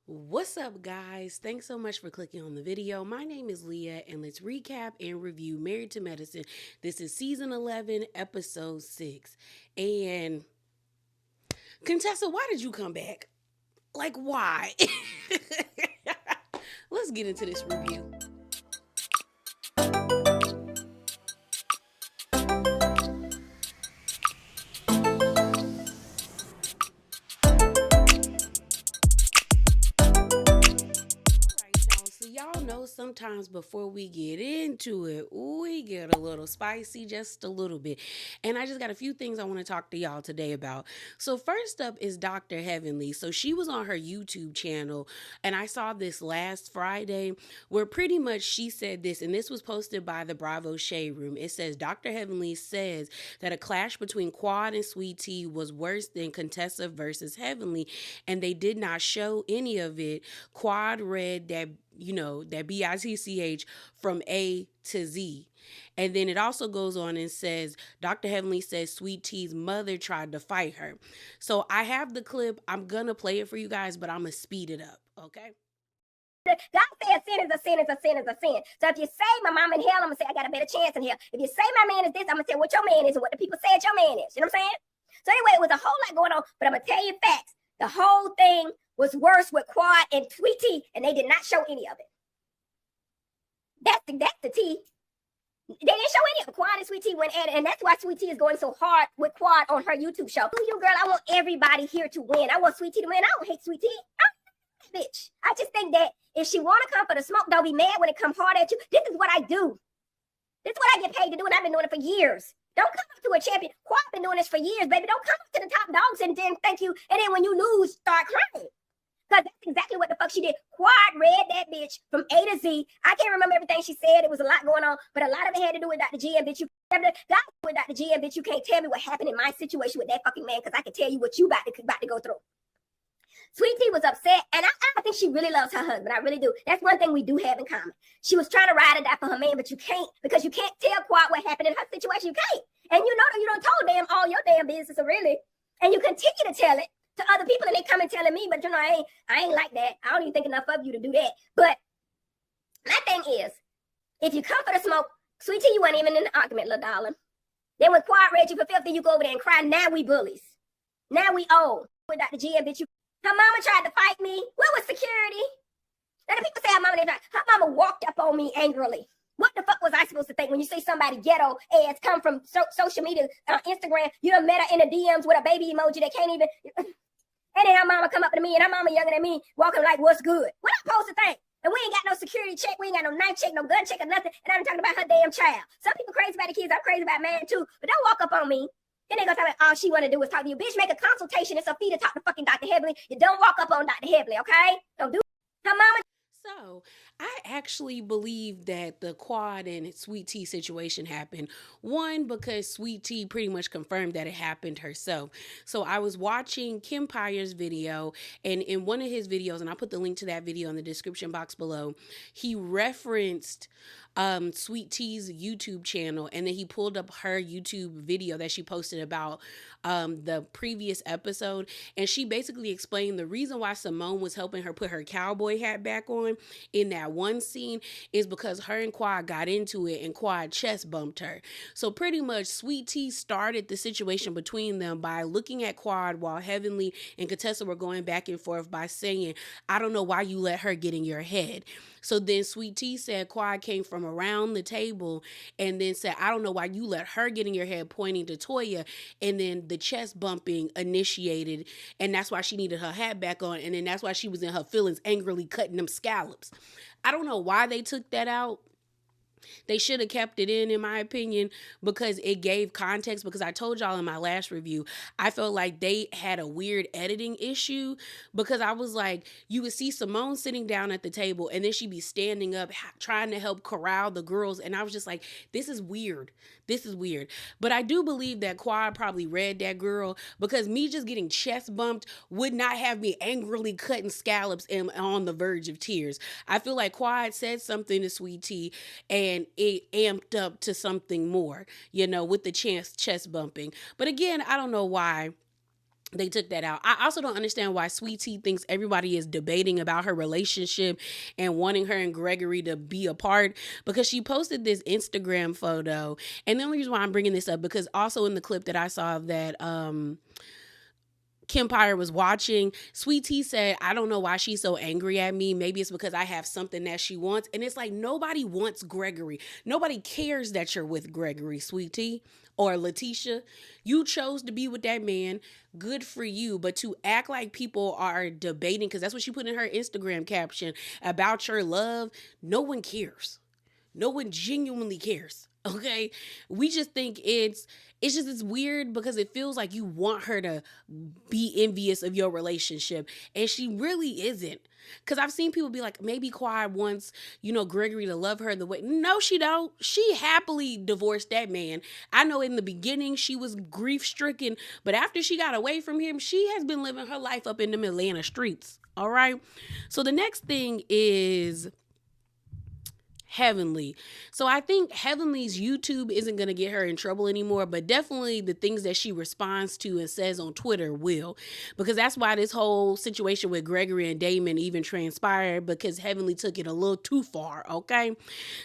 What's up, guys? Thanks so much for clicking on the video. My name is Leah, and let's recap and review Married to Medicine. This is season 11, episode 6. And Contessa, why did you come back? Like, why? Let's get into this review. So y'all know sometimes before we get into it, we get a little spicy, just a little bit. And I just got a few things I want to talk to y'all today about. So first up is Dr. Heavenly. So she was on her YouTube channel, and I saw this last Friday where pretty much she said this, and this was posted by the Bravo Shade Room. It says, Dr. Heavenly says that a clash between Quad and Sweet Tea was worse than Contessa versus Heavenly, and they did not show any of it. Quad read that that BITCH from A to Z. And then it also goes on and says, Dr. Heavenly says Sweet Tea's mother tried to fight her. So I have the clip. I'm going to play it for you guys, but I'm going to speed it up, okay? God says sin is a sin is a sin is a sin. So if you say my mom in hell, I'm going to say I got a better chance in here. If you say my man is this, I'm going to say what your man is and what the people said your man is. You know what I'm saying? So anyway, it was a whole lot going on, but I'm going to tell you facts. The whole thing was worse with Quad and Sweet Tea, and they did not show any of it. That's the tea. They didn't show any of it. Quad and Sweet Tea went at it, and that's why Sweet Tea is going so hard with Quad on her YouTube show. You girl, I want everybody here to win. I want Sweet Tea to win. I don't hate Sweet Tea. Bitch. I just think that if she want to come for the smoke, don't be mad when it comes hard at you. This is what I do. This is what I get paid to do, and I've been doing it for years. Don't come up to a champion. Quad been doing this for years, baby. Don't come up to the top dogs and then thank you, and then when you lose, start crying. Because that's exactly what the fuck she did. Quad read that bitch from A to Z. I can't remember everything she said. It was a lot going on, but a lot of it had to do with Dr. G, and bitch, you got with Dr. G, and bitch, you can't tell me what happened in my situation with that fucking man, because I can tell you what you about to go through. Sweet Tea was upset, and I think she really loves her husband. I really do. That's one thing we do have in common. She was trying to ride or die for her man, but you can't, because you can't tell Quad what happened in her situation. You can't. And you know that you don't told them all your damn business, really. And you continue to tell it to other people, and they come and telling me, but you know, I ain't like that. I don't even think enough of you to do that. But my thing is, if you come for the smoke, Sweet Tea, you weren't even in the argument, little darling. Then when Quad read you for filthy, you go over there and cry. Now we bullies. Now we old. With Dr. G, and bitch, her mama tried to fight me. Where was security? Now the people say her mama walked up on me angrily. What the fuck was I supposed to think when you see somebody ghetto ass come from social media, Instagram, you done met her in the DMs with a baby emoji that can't even... And then her mama come up to me, and her mama younger than me, walking like, what's good? What I'm supposed to think? And we ain't got no security check, we ain't got no knife check, no gun check or nothing, and I'm talking about her damn child. Some people crazy about the kids, I'm crazy about man too, but don't walk up on me. Then they gonna tell me all she wanna do is talk to you. Bitch, make a consultation. It's a fee to talk to fucking Dr. Heavenly. You don't walk up on Dr. Heavenly, okay? Don't do her mama. So I actually believe that the Quad and Sweet Tea situation happened. One, because Sweet Tea pretty much confirmed that it happened herself. So I was watching Kim Pyre's video, and in one of his videos, and I'll put the link to that video in the description box below, he referenced Sweet Tea's YouTube channel, and then he pulled up her YouTube video that she posted about the previous episode, and she basically explained the reason why Simone was helping her put her cowboy hat back on in that one scene is because her and Quad got into it, and Quad chest bumped her. So pretty much Sweet Tea started the situation between them by looking at Quad while Heavenly and Contessa were going back and forth by saying, I don't know why you let her get in your head. So then Sweet Tea said Quad came from around the table and then said, I don't know why you let her get in your head, pointing to Toya. And then the chest bumping initiated, and that's why she needed her hat back on. And then that's why she was in her feelings, angrily cutting them scallops. I don't know why they took that out. They should have kept it in my opinion, because it gave context. Because I told y'all in my last review, I felt like they had a weird editing issue, because I was like, you would see Simone sitting down at the table, and then she'd be standing up trying to help corral the girls. And I was just like, this is weird. This is weird. But I do believe that Quad probably read that girl, because me just getting chest bumped would not have me angrily cutting scallops and on the verge of tears. I feel like Quad said something to Sweet Tea, and it amped up to something more, with the chest bumping. But again, I don't know why They took that out. I also don't understand why Sweet Tea thinks everybody is debating about her relationship and wanting her and Gregory to be apart, because she posted this Instagram photo. And the only reason why I'm bringing this up, because also in the clip that I saw of that Kempire was watching, Sweet Tea said, I don't know why she's so angry at me. Maybe it's because I have something that she wants. And it's like, nobody wants Gregory. Nobody cares that you're with Gregory, Sweet Tea or Letitia. You chose to be with that man. Good for you. But to act like people are debating, because that's what she put in her Instagram caption, about your love, no one cares. No one genuinely cares. Okay? We just think it's weird, because it feels like you want her to be envious of your relationship, and she really isn't. Because I've seen people be like, maybe Quad wants, Gregory to love her the way. No, she don't. She happily divorced that man. I know in the beginning she was grief stricken, but after she got away from him, she has been living her life up in the Atlanta streets. All right. So the next thing is Heavenly. So I think Heavenly's YouTube isn't going to get her in trouble anymore, but definitely the things that she responds to and says on Twitter will, because that's why this whole situation with Gregory and Damon even transpired, because Heavenly took it a little too far. Okay.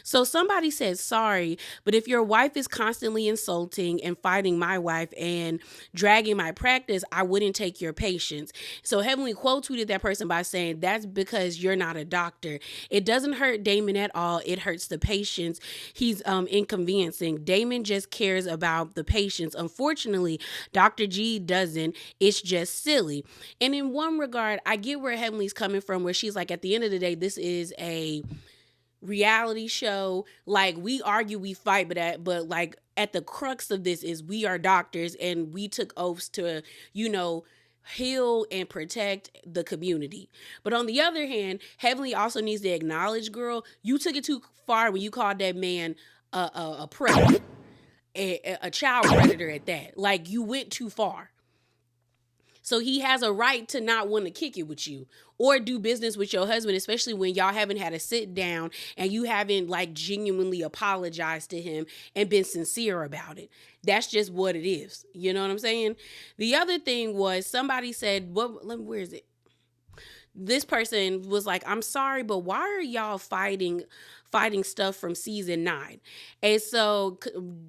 So somebody said, sorry, but if your wife is constantly insulting and fighting my wife and dragging my practice, I wouldn't take your patience. So Heavenly quote tweeted that person by saying, that's because you're not a doctor. It doesn't hurt Damon at all. It hurts the patients he's inconveniencing. Damon just cares about the patients. Unfortunately, Dr. G doesn't. It's just silly. And in one regard, I get where Heavenly's coming from, where she's like, at the end of the day, this is a reality show. Like, we argue, we fight, but like at the crux of this is we are doctors and we took oaths to, heal and protect the community. But on the other hand, Heavenly also needs to acknowledge, girl, you took it too far when you called that man a predator, a child predator at that. Like, you went too far. So he has a right to not want to kick it with you or do business with your husband, especially when y'all haven't had a sit down and you haven't like genuinely apologized to him and been sincere about it. That's just what it is. You know what I'm saying? The other thing was, somebody said, where is it? This person was like, I'm sorry, but why are y'all fighting stuff from season 9? And so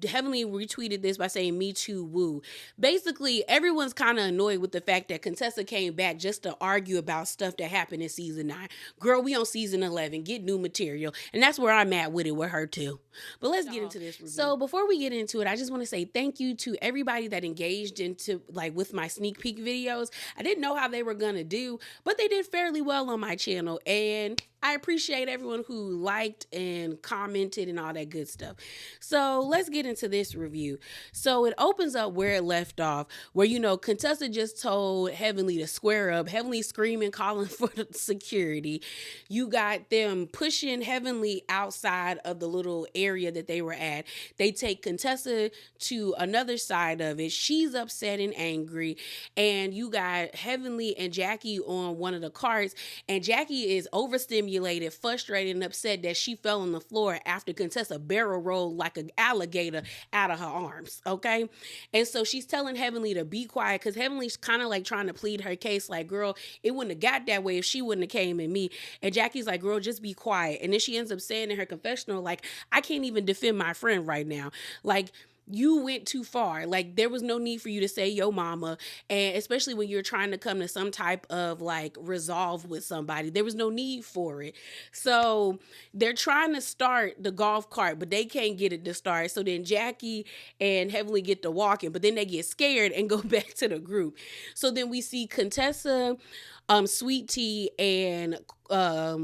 Heavenly retweeted this by saying, me too, woo. Basically, everyone's kind of annoyed with the fact that Contessa came back just to argue about stuff that happened in season 9. Girl, we on season 11, get new material. And that's where I'm at with it with her too. But let's get into this review. So before we get into it, I just want to say thank you to everybody that engaged into with my sneak peek videos. I didn't know how they were gonna do, but they did fairly well on my channel, and I appreciate everyone who liked and commented and all that good stuff. So let's get into this review. So it opens up where it left off, where, Contessa just told Heavenly to square up. Heavenly screaming, calling for the security. You got them pushing Heavenly outside of the little area that they were at. They take Contessa to another side of it. She's upset and angry. And you got Heavenly and Jackie on one of the carts. And Jackie is overstimulated, frustrated, and upset that she fell on the floor after Contessa barrel rolled like an alligator out of her arms. Okay. And so she's telling Heavenly to be quiet, because Heavenly's kind of like trying to plead her case, like, girl, it wouldn't have got that way if she wouldn't have came at me. And Jackie's like, girl, just be quiet. And then she ends up saying in her confessional, like, I can't even defend my friend right now. Like, you went too far. Like, there was no need for you to say yo mama, and especially when you're trying to come to some type of like resolve with somebody, there was no need for it. So they're trying to start the golf cart, but they can't get it to start. So then Jackie and Heavenly get to walking, but then they get scared and go back to the group. So then we see Contessa, Sweet Tea, and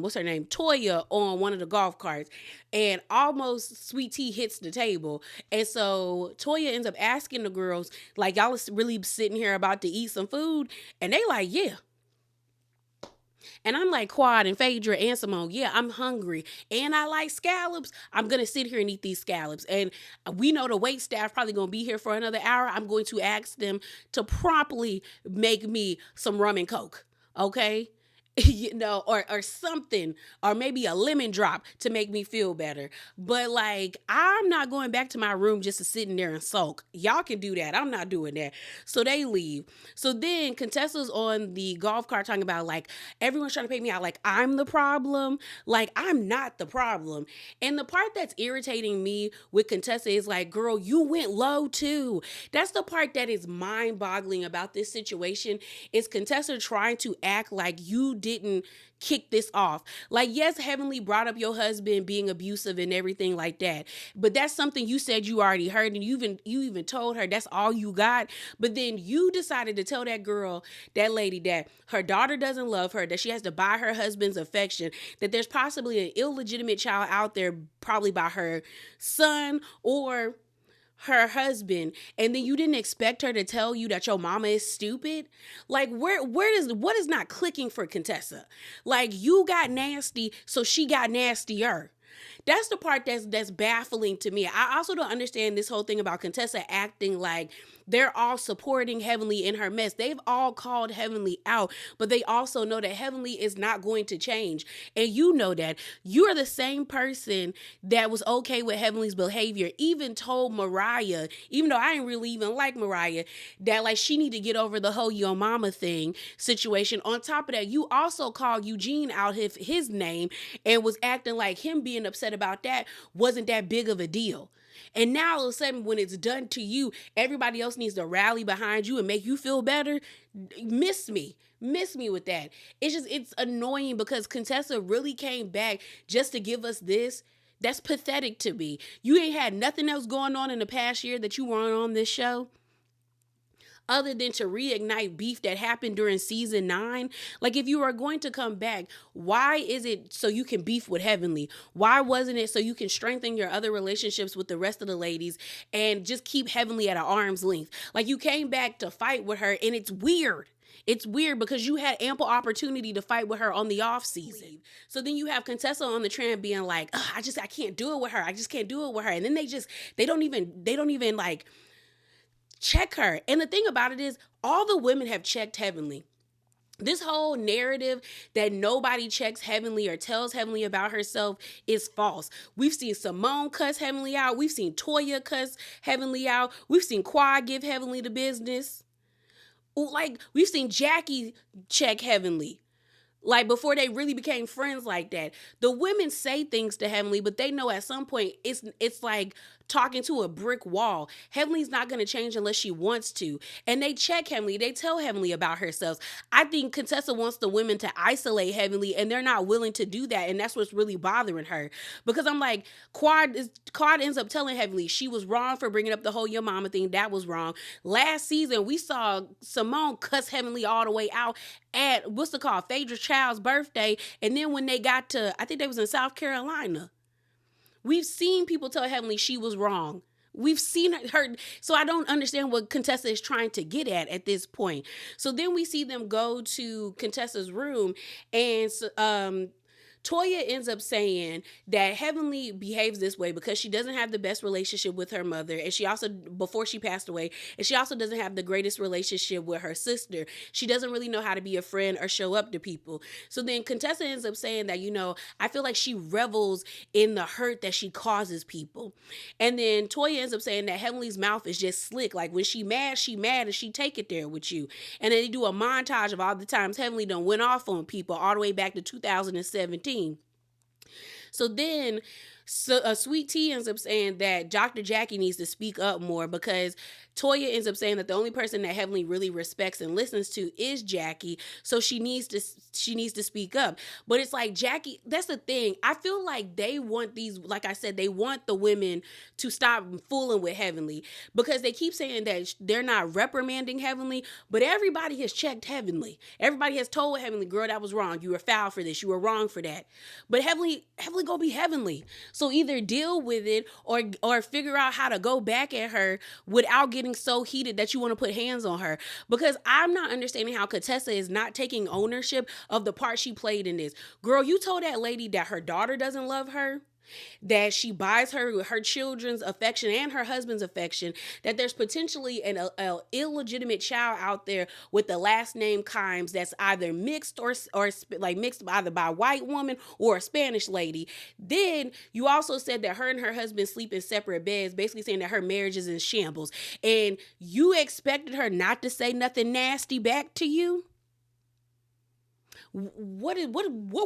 what's her name, Toya, on one of the golf carts, and almost Sweet Tea hits the table. And so Toya ends up asking the girls, like, y'all is really sitting here about to eat some food? And they like, yeah. And I'm like, Quad and Phaedra and Simone, yeah, I'm hungry and I like scallops. I'm going to sit here and eat these scallops. And we know the wait staff probably going to be here for another hour. I'm going to ask them to promptly make me some rum and coke. Okay. or something, or maybe a lemon drop to make me feel better. But like, I'm not going back to my room just to sit in there and sulk. Y'all can do that. I'm not doing that. So they leave. So then Contessa's on the golf cart talking about like everyone's trying to pay me out like I'm the problem. Like I'm not the problem. And the part that's irritating me with Contessa is like, girl, you went low too. That's the part that is mind-boggling about this situation is Contessa trying to act like you didn't kick this off. Like, yes, Heavenly brought up your husband being abusive and everything like that, but that's something you said you already heard, and you even told her that's all you got. But then you decided to tell that girl, that lady, that her daughter doesn't love her, that she has to buy her husband's affection, that there's possibly an illegitimate child out there, probably by her son or her husband, and then you didn't expect her to tell you that your mama is stupid. Like, what is not clicking for Contessa? Like, you got nasty, so she got nastier. That's the part that's baffling to me. I also don't understand this whole thing about Contessa acting like they're all supporting Heavenly in her mess. They've all called Heavenly out, but they also know that Heavenly is not going to change. And you know that. You're the same person that was okay with Heavenly's behavior, even told Mariah, even though I didn't really even like Mariah, that like she need to get over the whole yo mama thing situation. On top of that, you also called Eugene out his name and was acting like him being upset about that wasn't that big of a deal. And now all of a sudden, when it's done to you, everybody else needs to rally behind you and make you feel better. Miss me. Miss me with that. It's annoying because Contessa really came back just to give us this. That's pathetic to me. You ain't had nothing else going on in the past year that you weren't on this show other than to reignite beef that happened during season 9. Like, if you are going to come back, why is it so you can beef with Heavenly? Why wasn't it so you can strengthen your other relationships with the rest of the ladies and just keep Heavenly at an arm's length? Like, you came back to fight with her, and it's weird. It's weird because you had ample opportunity to fight with her on the off season. So then you have Contessa on the trend being like, I can't do it with her. I just can't do it with her. And then they don't even like check her. And the thing about it is, all the women have checked Heavenly. This whole narrative that nobody checks Heavenly or tells Heavenly about herself is false. We've seen Simone cuss Heavenly out. We've seen Toya cuss Heavenly out. We've seen Quad give Heavenly the business. Like, we've seen Jackie check Heavenly. Like, before they really became friends like that. The women say things to Heavenly, but they know at some point it's like talking to a brick wall. Heavenly's not going to change unless she wants to. And they check Heavenly. They tell Heavenly about herself. I think Contessa wants the women to isolate Heavenly, and they're not willing to do that. And that's what's really bothering her. Because I'm like, Quad ends up telling Heavenly she was wrong for bringing up the whole your mama thing. That was wrong. Last season, we saw Simone cuss Heavenly all the way out at, Phaedra's child's birthday. And then when they got to, I think they was in South Carolina, we've seen people tell Heavenly she was wrong. We've seen her. So I don't understand what Contessa is trying to get at this point. So then we see them go to Contessa's room, and Toya ends up saying that Heavenly behaves this way because she doesn't have the best relationship with her mother. And she also, before she passed away, and she also doesn't have the greatest relationship with her sister. She doesn't really know how to be a friend or show up to people. So then Contessa ends up saying that, I feel like she revels in the hurt that she causes people. And then Toya ends up saying that Heavenly's mouth is just slick. Like, when she mad, and she take it there with you. And then they do a montage of all the times Heavenly done went off on people all the way back to 2017. So then Sweet Tea ends up saying that Dr. Jackie needs to speak up more because Toya ends up saying that the only person that Heavenly really respects and listens to is Jackie. So she needs to speak up. But it's like, Jackie, that's the thing. I feel like they want like I said, they want the women to stop fooling with Heavenly because they keep saying that they're not reprimanding Heavenly, but everybody has checked Heavenly. Everybody has told Heavenly, girl, that was wrong. You were foul for this. You were wrong for that. But Heavenly go be Heavenly. So either deal with it or figure out how to go back at her without getting so heated that you want to put hands on her. Because I'm not understanding how Contessa is not taking ownership of the part she played in this. Girl, you told that lady that her daughter doesn't love her. that she buys her children's affection and her husband's affection, that there's potentially an illegitimate child out there with the last name Kimes that's either mixed or like mixed either by a white woman or a Spanish lady. Then you also said that her and her husband sleep in separate beds, basically saying that her marriage is in shambles, and you expected her not to say nothing nasty back to you. What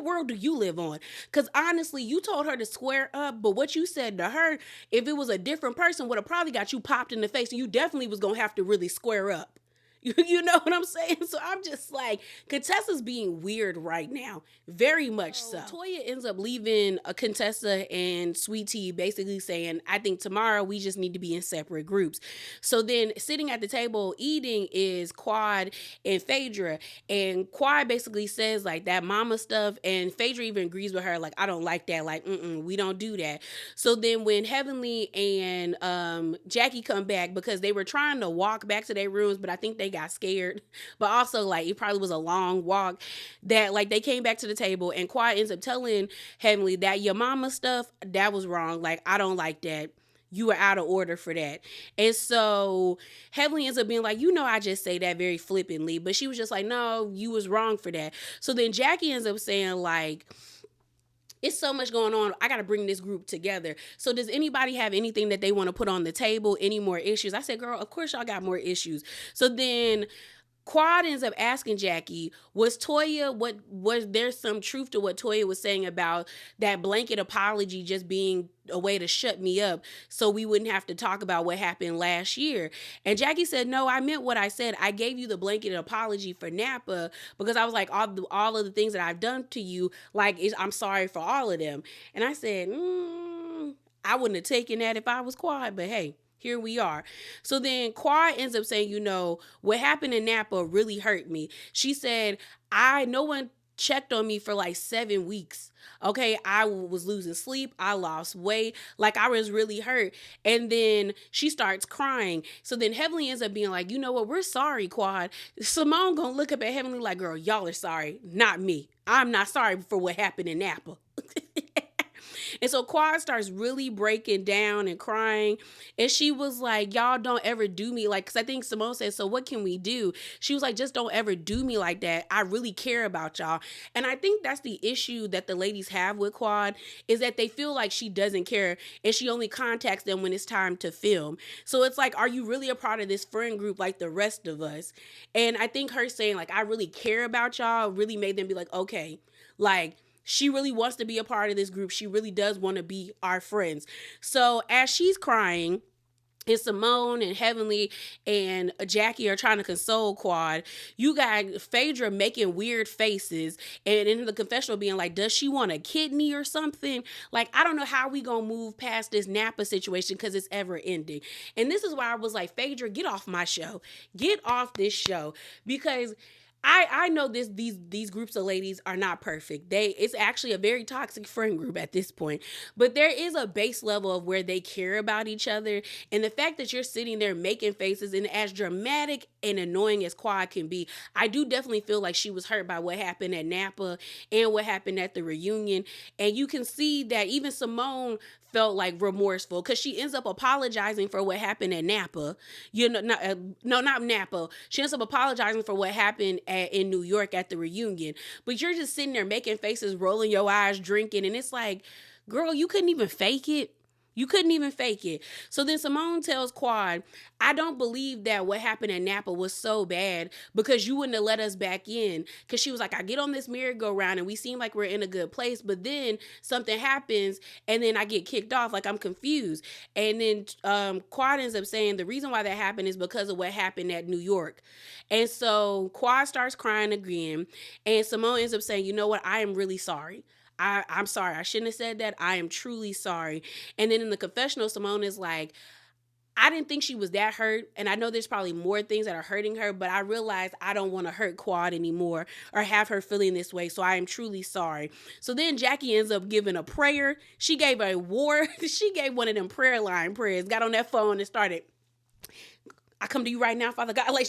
world do you live on? Because honestly, you told her to square up, but what you said to her, if it was a different person, would have probably got you popped in the face, and you definitely was gonna have to really square up. You know what I'm saying? So I'm just like, Contessa's being weird right now. Very much so. Toya ends up leaving a Contessa and Sweet Tea basically saying, I think tomorrow we just need to be in separate groups. So then sitting at the table eating is Quad and Phaedra. And Quad basically says like that mama stuff. And Phaedra even agrees with her, like, I don't like that. Like, we don't do that. So then when Heavenly and Jackie come back, because they were trying to walk back to their rooms, but I think they got scared, but also like it probably was a long walk, that like they came back to the table and Quad ends up telling Heavenly that your mama stuff, that was wrong. Like, I don't like that. You were out of order for that. And so Heavenly ends up being like, I just say that very flippantly, but she was just like, no, you was wrong for that. So then Jackie ends up saying like, it's so much going on. I got to bring this group together. So does anybody have anything that they want to put on the table? Any more issues? I said, girl, of course y'all got more issues. So then Quad ends up asking Jackie, was there some truth to what Toya was saying about that blanket apology just being a way to shut me up so we wouldn't have to talk about what happened last year? And Jackie said, no, I meant what I said. I gave you the blanket apology for Napa because I was like, all of the things that I've done to you, like, I'm sorry for all of them. And I said, I wouldn't have taken that if I was Quad, but hey, here we are. So then Quad ends up saying, what happened in Napa really hurt me. She said, no one checked on me for like 7 weeks. Okay, I was losing sleep. I lost weight. Like, I was really hurt. And then she starts crying. So then Heavenly ends up being like, you know what? We're sorry, Quad. Simone gonna look up at Heavenly like, girl, y'all are sorry, not me. I'm not sorry for what happened in Napa. And so Quad starts really breaking down and crying. And she was like, y'all don't ever do me like, because I think Simone said, so what can we do? She was like, just don't ever do me like that. I really care about y'all. And I think that's the issue that the ladies have with Quad, is that they feel like she doesn't care and she only contacts them when it's time to film. So it's like, are you really a part of this friend group like the rest of us? And I think her saying like, I really care about y'all really made them be like, okay, like, she really wants to be a part of this group. She really does want to be our friends. So as she's crying, and Simone and Heavenly and Jackie are trying to console Quad, you got Phaedra making weird faces and in the confessional being like, does she want a kidney or something? Like, I don't know how we gonna move past this Napa situation because it's ever ending. And this is why I was like, Phaedra, get off my show. Get off this show. Because I know these groups of ladies are not perfect. It's actually a very toxic friend group at this point. But there is a base level of where they care about each other. And the fact that you're sitting there making faces, and as dramatic and annoying as Quad can be, I do definitely feel like she was hurt by what happened at Napa and what happened at the reunion. And you can see that even Simone felt like remorseful because she ends up apologizing for what happened at Napa. Not Napa. She ends up apologizing for what happened in New York at the reunion. But you're just sitting there making faces, rolling your eyes, drinking, and it's like, girl, you couldn't even fake it. You couldn't even fake it. So then Simone tells Quad, I don't believe that what happened at Napa was so bad because you wouldn't have let us back in. Because she was like, I get on this merry-go-round and we seem like we're in a good place, but then something happens and then I get kicked off. Like, I'm confused. And then Quad ends up saying the reason why that happened is because of what happened at New York. And so Quad starts crying again. And Simone ends up saying, you know what? I am really sorry. I'm sorry. I shouldn't have said that. I am truly sorry. And then in the confessional, Simone is like, I didn't think she was that hurt. And I know there's probably more things that are hurting her, but I realized I don't want to hurt Quad anymore or have her feeling this way. So I am truly sorry. So then Jackie ends up giving a prayer. She gave one of them prayer line prayers, got on that phone and started, I come to you right now, Father God. Like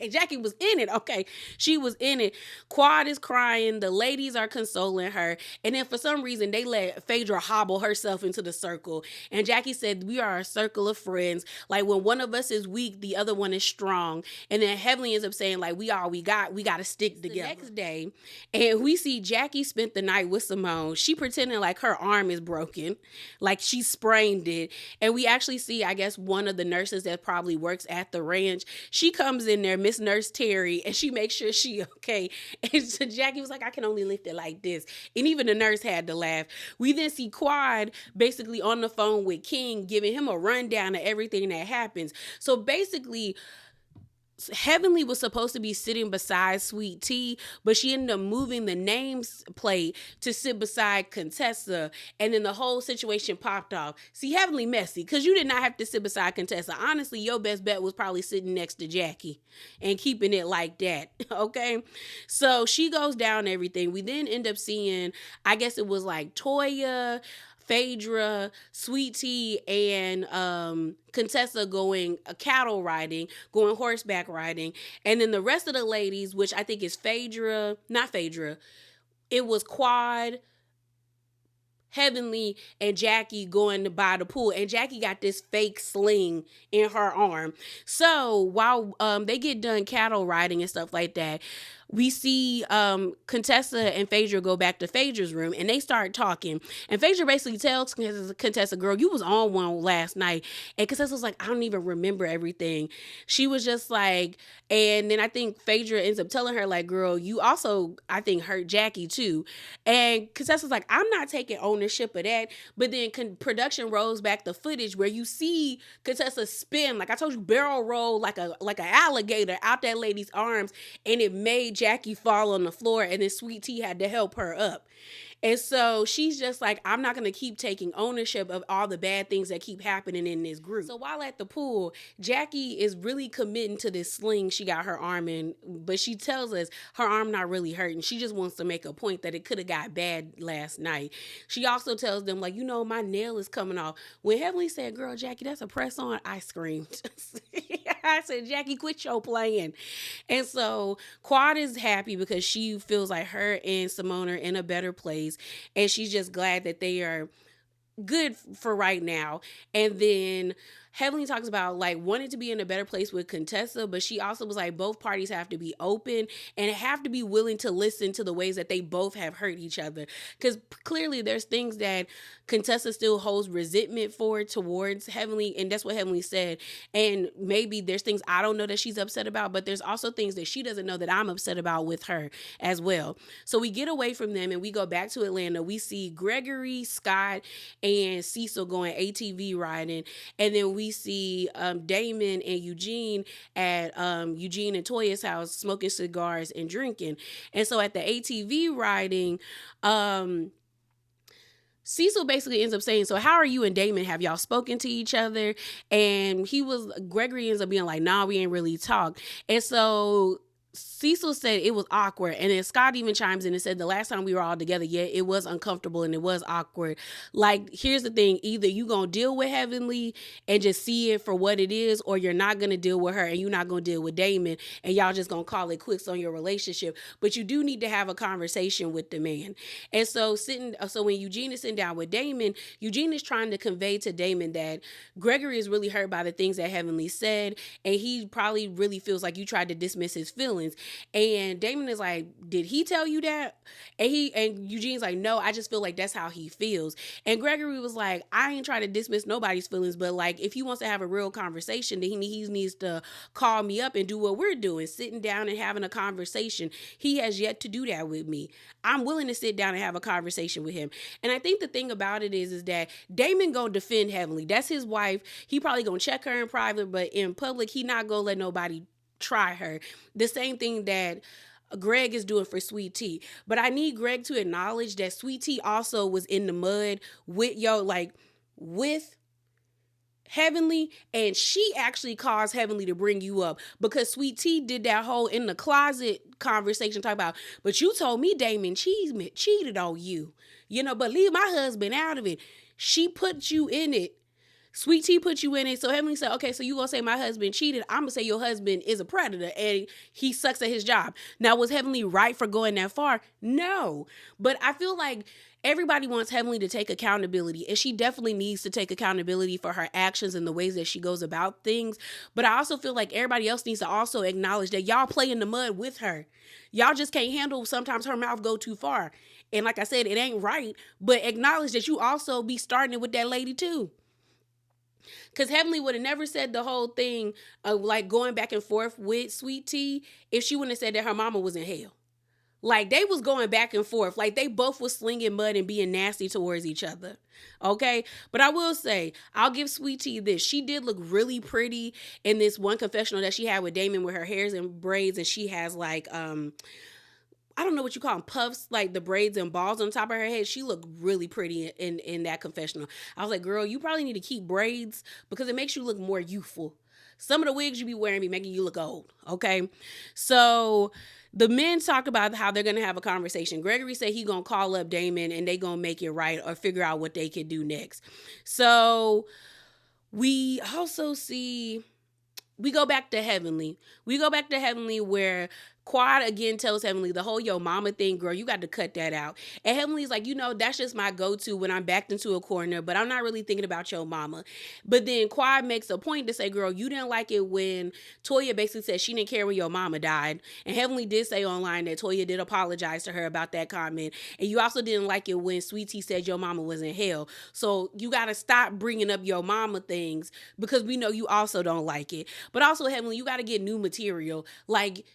Jackie was in it. Okay. She was in it. Quad is crying. The ladies are consoling her. And then for some reason, they let Phaedra hobble herself into the circle. And Jackie said, we are a circle of friends. Like when one of us is weak, the other one is strong. And then Heavenly ends up saying, like, we all we got to stick together. The next day, and we see Jackie spent the night with Simone. She pretending like her arm is broken, like she sprained it. And we actually see, I guess, one of the nurses that probably works at the ranch. She comes in there, Miss Nurse Terry, and she makes sure she okay. And so Jackie was like, I can only lift it like this. And even the nurse had to laugh. We then see Quad basically on the phone with King, giving him a rundown of everything that happens. So basically, Heavenly was supposed to be sitting beside Sweet Tea, but she ended up moving the names plate to sit beside Contessa, and then the whole situation popped off. See, Heavenly messy, because you did not have to sit beside Contessa. Honestly, your best bet was probably sitting next to Jackie and keeping it like that, okay? So she goes down everything. We then end up seeing, I guess it was like Toya, Phaedra, Sweet Tea, and Contessa going cattle riding, going horseback riding. And then the rest of the ladies, which I think is not Phaedra, it was Quad, Heavenly, and Jackie going to buy the pool. And Jackie got this fake sling in her arm. So while they get done cattle riding and stuff like that, we see Contessa and Phaedra go back to Phaedra's room, and they start talking. And Phaedra basically tells Contessa, girl, you was on one last night. And Contessa was like, I don't even remember everything. She was just like, and then I think Phaedra ends up telling her, like, girl, you also, I think, hurt Jackie too. And Contessa's like, I'm not taking ownership of that. But then production rolls back the footage where you see Contessa spin, like I told you, barrel roll like an alligator out that lady's arms, and it made Jackie fall on the floor, and then Sweet Tea had to help her up. And so she's just like, I'm not going to keep taking ownership of all the bad things that keep happening in this group. So while at the pool, Jackie is really committing to this sling she got her arm in, but she tells us her arm not really hurting. She just wants to make a point that it could have got bad last night. She also tells them, like, my nail is coming off. When Heavenly said, girl, Jackie, that's a press on, I screamed. I said, Jackie, quit your playing. And so Quad is happy because she feels like her and Simone are in a better place. And she's just glad that they are good for right now. And then Heavenly talks about like wanting to be in a better place with Contessa, but she also was like, both parties have to be open and have to be willing to listen to the ways that they both have hurt each other. Because clearly there's things that Contessa still holds resentment for towards Heavenly, and that's what Heavenly said. And maybe there's things I don't know that she's upset about, but there's also things that she doesn't know that I'm upset about with her as well. So we get away from them and we go back to Atlanta. We see Gregory, Scott, and Cecil going ATV riding, and then we see Damon and Eugene at Eugene and Toya's house smoking cigars and drinking. And so at the ATV riding, Cecil basically ends up saying, so how are you and Damon? Have y'all spoken to each other? And Gregory ends up being like, nah, we ain't really talked. And so Cecil said it was awkward. And then Scott even chimes in and said the last time we were all together, yeah, it was uncomfortable and it was awkward. Like, here's the thing. Either you going to deal with Heavenly and just see it for what it is, or you're not going to deal with her and you're not going to deal with Damon and y'all just going to call it quits on your relationship. But you do need to have a conversation with the man. And so when Eugene is sitting down with Damon, Eugene is trying to convey to Damon that Gregory is really hurt by the things that Heavenly said. And he probably really feels like you tried to dismiss his feelings. And Damon is like, did he tell you that? And Eugene's like, no, I just feel like that's how he feels. And Gregory was like, I ain't trying to dismiss nobody's feelings, but like, if he wants to have a real conversation, then he needs to call me up and do what we're doing, sitting down and having a conversation. He has yet to do that with me. I'm willing to sit down and have a conversation with him. And I think the thing about it is that Damon gonna defend Heavenly. That's his wife. He probably gonna check her in private, but in public, he not gonna let nobody try her. The same thing that Greg is doing for Sweet Tea. But I need Greg to acknowledge that Sweet Tea also was in the mud with Heavenly, and she actually caused Heavenly to bring you up, because Sweet Tea did that whole in the closet conversation talk about, but you told me Damon cheated on you, but leave my husband out of it. She put you in it Sweet Tea put you in it. So Heavenly said, okay, so you gonna say my husband cheated. I'm gonna say your husband is a predator and he sucks at his job. Now, was Heavenly right for going that far? No. But I feel like everybody wants Heavenly to take accountability, and she definitely needs to take accountability for her actions and the ways that she goes about things. But I also feel like everybody else needs to also acknowledge that y'all play in the mud with her. Y'all just can't handle sometimes her mouth go too far. And like I said, it ain't right, but acknowledge that you also be starting it with that lady too. Because Heavenly would have never said the whole thing of like going back and forth with Sweet Tea if she wouldn't have said that her mama was in hell. Like they was going back and forth. Like they both was slinging mud and being nasty towards each other. Okay. But I will say, I'll give Sweet Tea this. She did look really pretty in this one confessional that she had with Damon with her hairs and braids. And she has like, I don't know what you call them, puffs, like the braids and balls on top of her head. She looked really pretty in that confessional. I was like, girl, you probably need to keep braids because it makes you look more youthful. Some of the wigs you be wearing be making you look old, okay? So the men talked about how they're going to have a conversation. Gregory said he going to call up Damon and they going to make it right or figure out what they could do next. So we also see, we go back to Heavenly. We go back to Heavenly where Quad again tells Heavenly the whole yo mama thing, girl, you got to cut that out. And Heavenly's like, that's just my go-to when I'm backed into a corner, but I'm not really thinking about your mama. But then Quad makes a point to say, girl, you didn't like it when Toya basically said she didn't care when your mama died. And Heavenly did say online that Toya did apologize to her about that comment. And you also didn't like it when Sweet Tea said your mama was in hell. So you got to stop bringing up your mama things because we know you also don't like it. But also, Heavenly, you got to get new material. Like,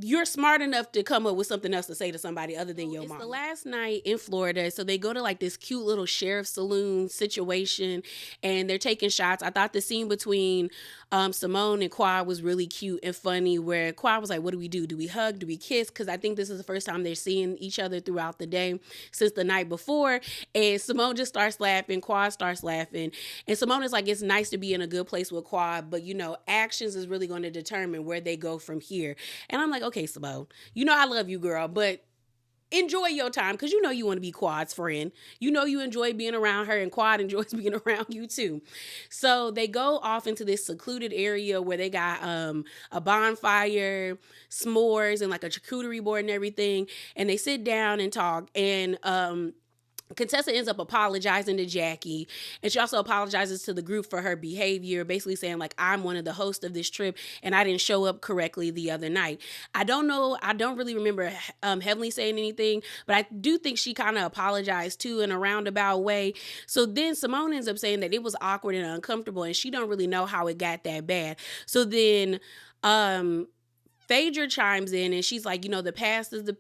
you're smart enough to come up with something else to say to somebody other than your mom. It's the last night in Florida, so they go to like this cute little sheriff's saloon situation, and they're taking shots. I thought the scene between Simone and Quad was really cute and funny, where Quad was like, what do we do? Do we hug? Do we kiss? Because I think this is the first time they're seeing each other throughout the day since the night before, and Simone just starts laughing, Quad starts laughing, and Simone is like, it's nice to be in a good place with Quad, but actions is really going to determine where they go from here. And I'm like, okay, Simone, I love you, girl, but enjoy your time because you want to be Quad's friend. You enjoy being around her, and Quad enjoys being around you too. So they go off into this secluded area where they got a bonfire, s'mores, and like a charcuterie board and everything. And they sit down and talk, and Contessa ends up apologizing to Jackie, and she also apologizes to the group for her behavior, basically saying like, I'm one of the hosts of this trip and I didn't show up correctly the other night. I don't really remember Heavenly saying anything, but I do think she kind of apologized too in a roundabout way. So then Simone ends up saying that it was awkward and uncomfortable and she don't really know how it got that bad. So then Phaedra chimes in and she's like, the past is the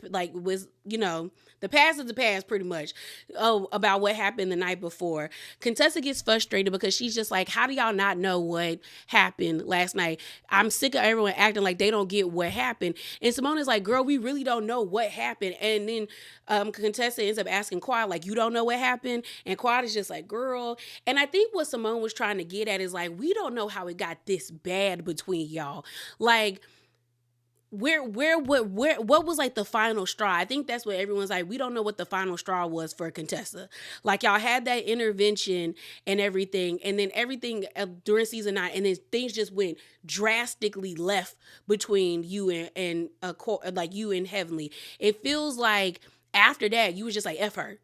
past is the past pretty much. About what happened the night before. Contessa gets frustrated because she's just like, how do y'all not know what happened last night? I'm sick of everyone acting like they don't get what happened. And Simone is like, girl, we really don't know what happened. And then Contessa ends up asking Quad, like, you don't know what happened? And Quad is just like, girl. And I think what Simone was trying to get at is like, we don't know how it got this bad between y'all. Like, what was like the final straw? I think that's what everyone's like, we don't know what the final straw was for Contessa. Like, y'all had that intervention and everything, and then everything during season 9, and then things just went drastically left between you and like you and Heavenly. It feels like after that you was just like, F her.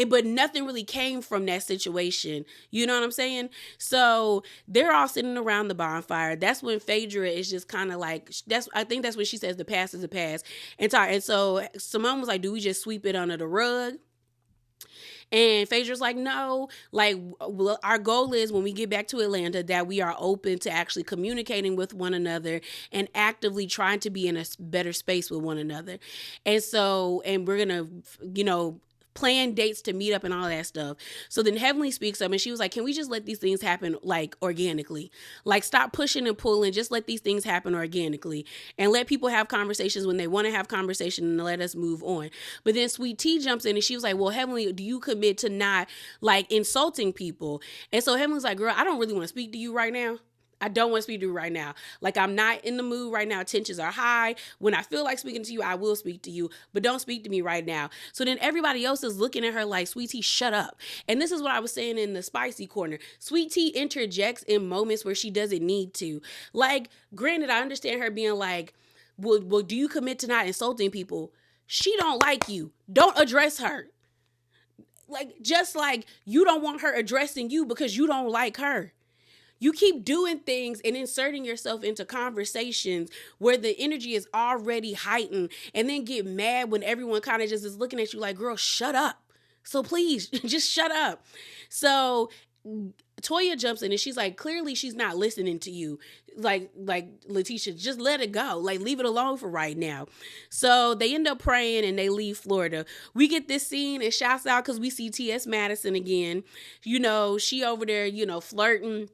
But nothing really came from that situation. You know what I'm saying? So they're all sitting around the bonfire. That's when Phaedra is just kind of like, I think that's when she says the past is the past. And so Simone was like, do we just sweep it under the rug? And Phaedra's like, no, like, well, our goal is when we get back to Atlanta that we are open to actually communicating with one another and actively trying to be in a better space with one another. And we're going to, plan dates to meet up and all that stuff. So then Heavenly speaks up and she was like, can we just let these things happen like organically? Like, stop pushing and pulling, just let these things happen organically and let people have conversations when they want to have conversation and let us move on. But then Sweet Tea jumps in and she was like, well, Heavenly, do you commit to not like insulting people? And so Heavenly's like, girl, I don't really want to speak to you right now. I don't want to speak to you right now. Like, I'm not in the mood right now. Tensions are high. When I feel like speaking to you, I will speak to you, but don't speak to me right now. So then everybody else is looking at her like, Sweet Tea, shut up. And this is what I was saying in the spicy corner. Sweet Tea interjects in moments where she doesn't need to. Like, granted, I understand her being like, well, do you commit to not insulting people? She don't like you. Don't address her. Like, just like you don't want her addressing you because you don't like her. You keep doing things and inserting yourself into conversations where the energy is already heightened, and then get mad when everyone kind of just is looking at you like, girl, shut up. So please, just shut up. So Toya jumps in and she's like, clearly she's not listening to you. Like Letitia, just let it go. Like, leave it alone for right now. So they end up praying and they leave Florida. We get this scene and shouts out because we see T.S. Madison again. You know, she over there, you know, flirting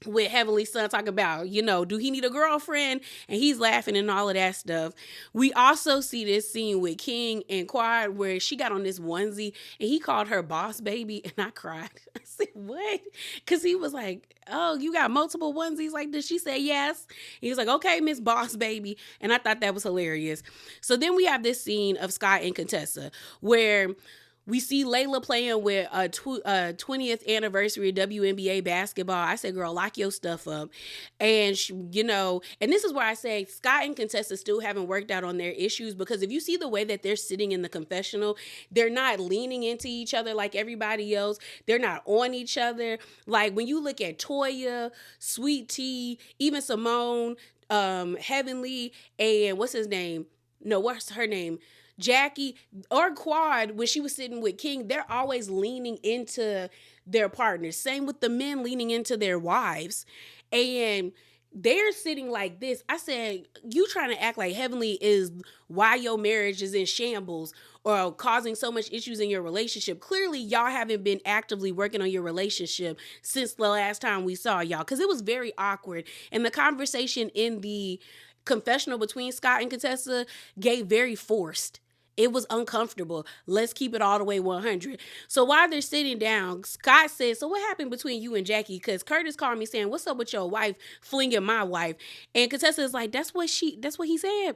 with Heavenly Son, talking about, you know, do he need a girlfriend? And he's laughing and all of that stuff. We also see this scene with King and Quad where she got on this onesie and he called her boss baby, and I cried. I said, what? Because he was like, oh, you got multiple onesies like this? She said, yes. He was like, okay, Miss Boss Baby. And I thought that was hilarious. So then we have this scene of Scott and Contessa where we see Layla playing with a 20th anniversary of WNBA basketball. I said, girl, lock your stuff up. And, you know, and this is where I say Scott and Contessa still haven't worked out on their issues, because if you see the way that they're sitting in the confessional, they're not leaning into each other like everybody else. They're not on each other. Like, when you look at Toya, Sweet Tea, even Simone, Heavenly, and what's his name? No, what's her name? Jackie or Quad, when she was sitting with King, they're always leaning into their partners. Same with the men leaning into their wives. And they're sitting like this. I said, you trying to act like Heavenly is why your marriage is in shambles or causing so much issues in your relationship. Clearly, y'all haven't been actively working on your relationship since the last time we saw y'all, because it was very awkward. And the conversation in the confessional between Scott and Contessa gave very forced. It was uncomfortable. Let's keep it all the way 100. So while they're sitting down, Scott says, so what happened between you and Jackie? Because Curtis called me saying, what's up with your wife flinging my wife? And Contessa is like, that's what he said.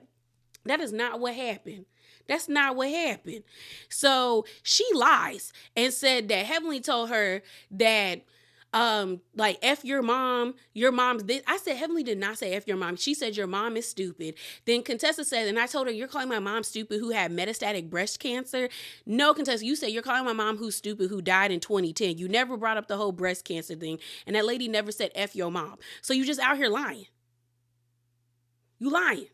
That is not what happened. That's not what happened. So she lies and said that Heavenly told her that like, F your mom's this. I said, Heavenly did not say F your mom. She said your mom is stupid. Then Contessa said, and I told her, you're calling my mom stupid who had metastatic breast cancer? No, Contessa, you said you're calling my mom who's stupid who died in 2010. You never brought up the whole breast cancer thing, and that lady never said F your mom. So you just out here lying. You lying.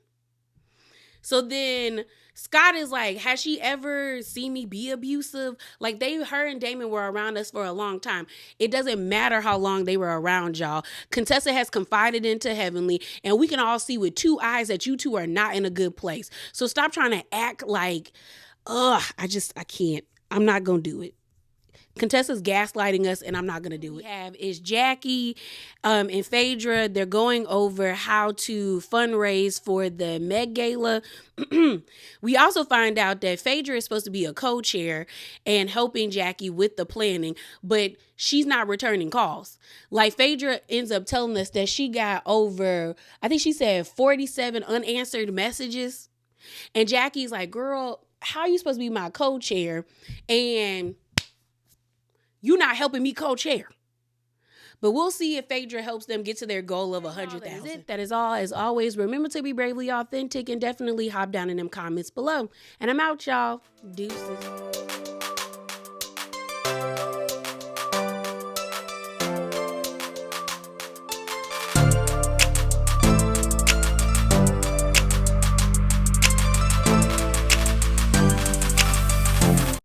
So then Scott is like, has she ever seen me be abusive? Like, her and Damon were around us for a long time. It doesn't matter how long they were around y'all. Contessa has confided into Heavenly, and we can all see with two eyes that you two are not in a good place. So stop trying to act like, I can't. I'm not going to do it. Contessa's gaslighting us, and I'm not going to do it. We have is Jackie and Phaedra. They're going over how to fundraise for the Met Gala. We also find out that Phaedra is supposed to be a co-chair and helping Jackie with the planning, but she's not returning calls. Like, Phaedra ends up telling us that she got over, I think she said 47 unanswered messages. And Jackie's like, girl, how are you supposed to be my co-chair and you're not helping me co-chair? But we'll see if Phaedra helps them get to their goal of 100,000. That is all. As always, remember to be bravely authentic and definitely hop down in them comments below. And I'm out, y'all. Deuces.